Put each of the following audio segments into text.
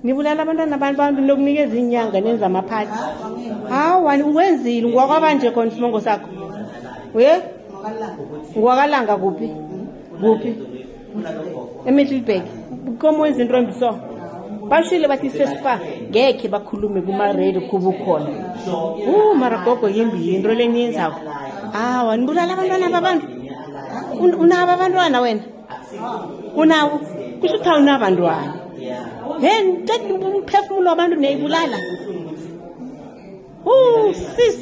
nibulala abantwana abantu lokunikeza inyanga nenza amaphathi hawa wenzile ngokwabanje khona isimongo sakho ngwakalanga kuphi eMiddelburg komo izinto embiso bashile bathi sespa ngeke bakhulume kuma-radio kuba ukhona mara gogo yimbi into leniyenzako hawa nibulala abantwana babantu unabo abantwana wena unawo kusho ukuthi awunabantwana umphefumulo wabantu niyayibulala sis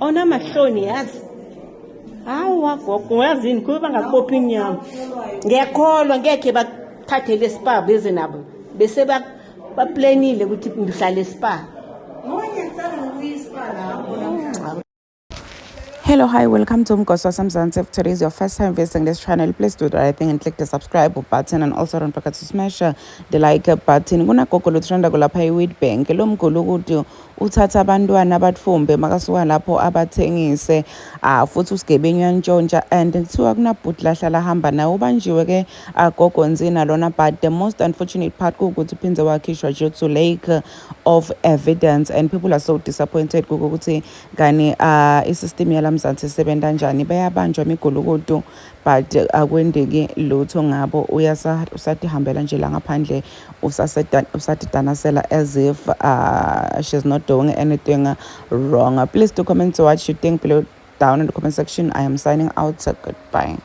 onamahloni yazi hawa gogo yazini kube bangakophi inyama ngiyakholwa ngekhe bathathe lespa beze nabo bese baplanile ukuthi ngihlale spa. Hello, hi, welcome to Mgosi Wasemzansi. If today is your first time visiting this channel, please do the right thing and click the subscribe button, and also don't forget to smash the like button. Kunagogo luthanda kulapha eWheatbank lo mgulu ukuthi uthatha abantwana abatfumbe makasuka lapho abathengise futhi usigebenyu ntshontsha and kuthiwa kunabhuti lahlala hamba nawe ubanjiwe ke gogo nzina lona, but the most unfortunate part ukuthi uphinze wakhishwa due to lack of evidence and people are so disappointed ukuthi kani isystem yalamzansi isebenza kanjani, bayabanjwa imigulukudu but akwendeki lutho ngabo, usatihambela nje la ngaphandle usatidanasela as if she's not doing anything wrong. Please do comment what you think below down in the comment section. I am signing out. Goodbye.